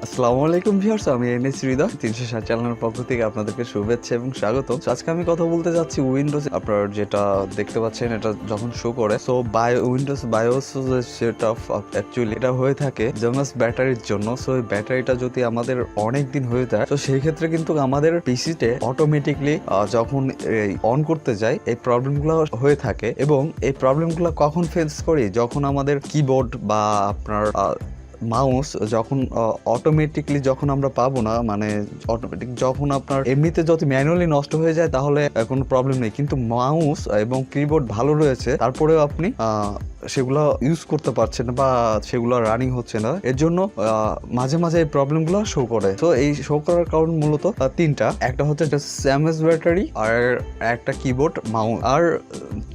আসসালামু আলাইকুম ভিউয়ার্স, আমি এনএস হৃদয় 360 চ্যানেলের পক্ষ থেকে আপনাদেরকে শুভেচ্ছা এবং স্বাগত। আজকে আমি কথা বলতে যাচ্ছি উইন্ডোজ। আপনারা যেটা দেখতে পাচ্ছেন এটা যখন শো করে, সো উইন্ডোজ বায়োস সেটা অ্যাকচুয়ালি এটা হয়ে থাকে যেমন ব্যাটারির জন্য। সো এই ব্যাটারিটা যদি আমাদের অনেক দিন হয়ে যায়, তো সেই ক্ষেত্রে কিন্তু আমাদের পিসিতে অটোমেটিকলি যখন অন করতে যাই এই প্রবলেমগুলো হয়ে থাকে। এবং এই প্রবলেমগুলো কখন ফেস করি, যখন আমাদের কিবোর্ড বা আপনার মাউস যখন অটোমেটিকলি যখন আমরা পাবো না, মানে অটোমেটিক যখন আপনার এমনিতে যদি ম্যানুয়ালি নষ্ট হয়ে যায় তাহলে কোনো প্রবলেম নেই, কিন্তু মাউস এবং কিবোর্ড ভালো রয়েছে তারপরেও আপনি সেগুলো ইউজ করতে পারছেন না বা সেগুলো রানিং হচ্ছে না। এর জন্য মাঝে মাঝে এই প্রবলেমগুলো শো করে। তো এই শো করার কারণ মূলত তিনটা। একটা হচ্ছে স্যামএস ব্যাটারি, আর একটা কিবোর্ড মাউস। আর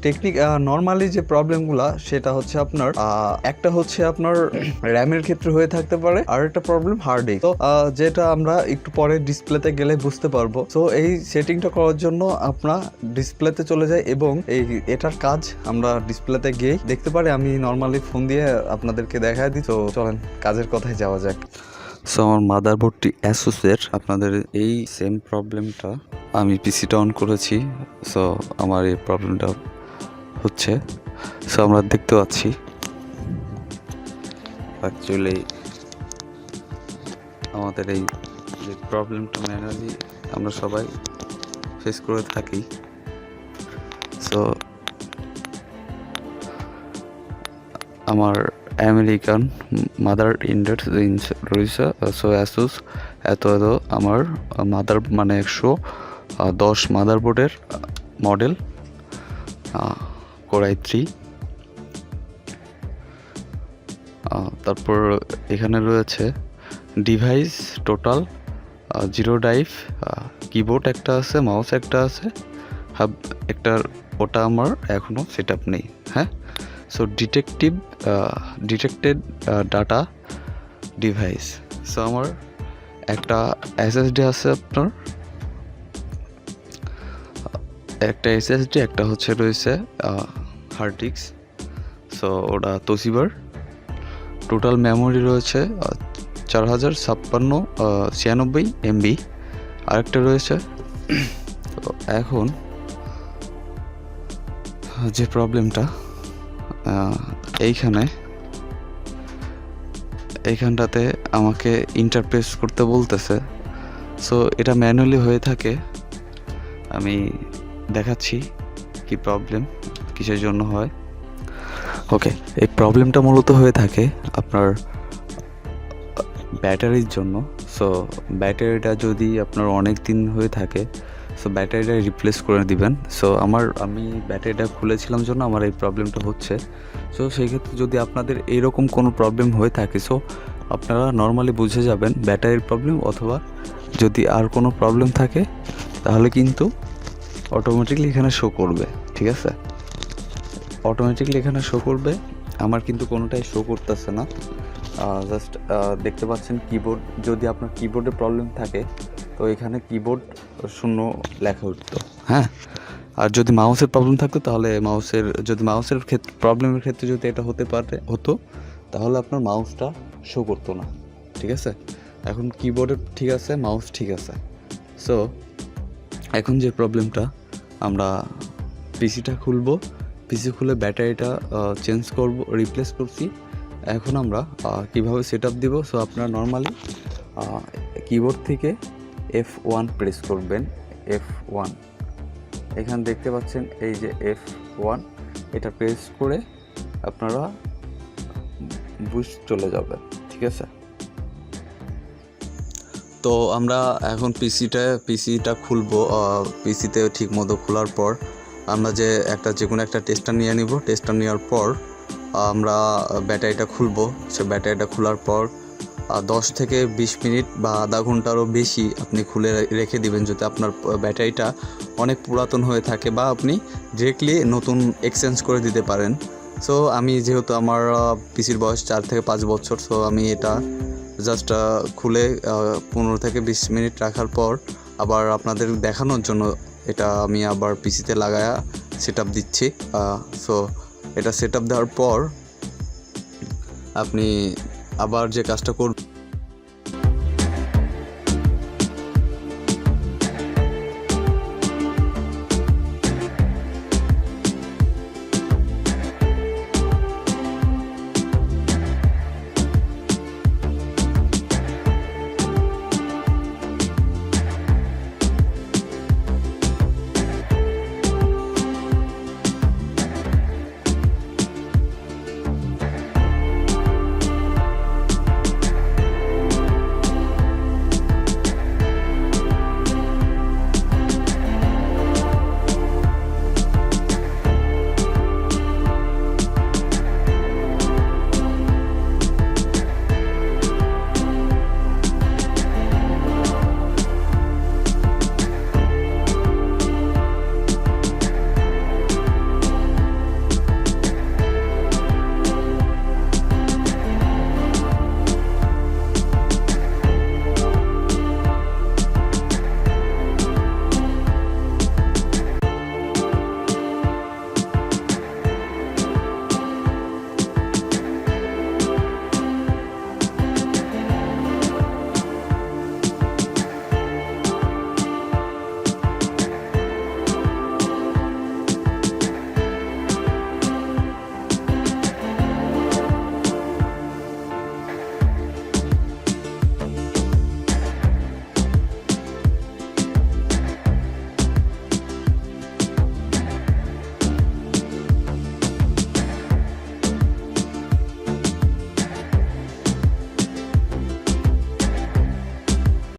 টেকনিক নর্মালি যে প্রবলেমগুলো সেটা হচ্ছে আপনার একটা হচ্ছে আপনার র্যামের ক্ষেত্রে হয়ে থাকতে পারে, আর একটা প্রবলেম হার্ড ডিস্ক। তো যেটা আমরা একটু পরে ডিসপ্লেতে গেলে বুঝতে পারবো। তো এই সেটিংটা করার জন্য আপনার ডিসপ্লেতে চলে যায় এবং এটার কাজ আমরা ডিসপ্লেতে গিয়ে দেখতে পারি। আমি নর্মালি ফোন দিয়ে আপনাদেরকে দেখায় দিই। তো চলেন কাজের কথায় যাওয়া যাক। সো আমার মাদারবোর্ডটি অ্যাসুসের। আপনাদের এই সেম প্রবলেমটা আমি পিসিটা অন করেছি, সো আমার এই প্রবলেমটা হচ্ছে। সো আমরা দেখতে পাচ্ছি অ্যাকচুয়ালি আমাদের এই যে প্রবলেমটা ম্যানুয়ালি আমরা সবাই ফেস করে থাকি। সো আমার আমেরিকান মাদার ইন্ডেক্স রয়েছে। সো অ্যাসুস এত আমার মাদার মানে 110 মাদারবোর্ডের মডেল কোর i3। তারপর এখানে রয়েছে ডিভাইস টোটাল 0 ড্রাইভ, কিবোর্ড একটা আছে, মাউস একটা আছে, হাব একটা, ওটা আমার এখনও সেট আপ নেই। হ্যাঁ, so detected data device. So আমার একটা এসএসডি আছে, আপনার একটা এসএসডি, একটা হচ্ছে রয়েছে হার্ড ডিস্ক। সো ওটা তোশিবার। টোটাল মেমোরি রয়েছে 4056 MB। আরেকটা রয়েছে। তো এখন যে প্রবলেমটা এইখানটাতে আমাকে ইন্টারপ্রেস করতে বলতেছে। সো এটা ম্যানুয়ালি হয়ে থাকে। আমি দেখাচ্ছি কি প্রবলেম, কিসের জন্য হয়। ওকে, এই প্রবলেমটা মূলত হয়ে থাকে আপনার ব্যাটারির জন্য। সো ব্যাটারিটা যদি আপনার অনেক দিন হয়ে থাকে, সো ব্যাটারিটা রিপ্লেস করে দিবেন। সো আমি ব্যাটারিটা খুলেছিলাম জন্য আমার এই প্রবলেমটা হচ্ছে। সো সেই ক্ষেত্রে যদি আপনাদের এরকম কোনো প্রবলেম হয়ে থাকে, সো আপনারা নর্মালি বুঝে যাবেন ব্যাটারির প্রবলেম, অথবা যদি আর কোনো প্রবলেম থাকে তাহলে কিন্তু অটোমেটিকলি এখানে শো করবে। ঠিক আছে, অটোমেটিকলি এখানে শো করবে। আমার কিন্তু কোনোটাই শো করতেছে না। জাস্ট দেখতে পাচ্ছেন কিবোর্ড, যদি আপনার কিবোর্ডে প্রবলেম থাকে তো এখানে কিবোর্ড শূন্য লেখা উঠতো। হ্যাঁ, আর যদি মাউসের প্রবলেম থাকতো তাহলে মাউসের ক্ষেত্রে প্রবলেমের ক্ষেত্রে যদি এটা হতো তাহলে আপনার মাউসটা শো করতো না। ঠিক আছে, এখন কিবোর্ডে ঠিক আছে, মাউস ঠিক আছে। সো এখন যে প্রবলেমটা, আমরা পিসিটা খুলবো, পিসি খুলে ব্যাটারিটা চেঞ্জ করব, রিপ্লেস করছি। এখন আমরা কিভাবে সেট আপ দিব। সো আপনারা নর্মালি কিবোর্ড থেকে F1 প্রেস করবেন। F1 এখানে দেখতে পাচ্ছেন, এই যে F1, এটা প্রেস করে আপনারা বুস্ট চলে যাবেন। ঠিক আছে, তো আমরা এখন পিসিটা খুলবো। পিসিতে ঠিক মতো খোলার পর আমরা যে কোনো একটা টেস্টার নিয়ে নিব। টেস্টার নেওয়ার পর আমরা ব্যাটারিটা খুলবো। সে ব্যাটারিটা খোলার পর 10 থেকে 20 মিনিট বা আধা ঘন্টারও বেশি আপনি খুলে রেখে দিবেন, যদি আপনার ব্যাটারিটা অনেক পুরাতন হয়ে থাকে, বা আপনি ডিরেক্টলি নতুন এক্সচেঞ্জ করে দিতে পারেন। সো আমি যেহেতু আমার পিসির বয়স 4 থেকে 5 বছর, সো আমি এটা জাস্ট খুলে 15 থেকে 20 মিনিট রাখার পর আবার আপনাদের দেখানোর জন্য এটা আমি আবার পিসিতে লাগায়া সেট আপ দিচ্ছি। সো এটা সেট আপ দেওয়ার পর আপনি আবার যে কাজটা করবেন,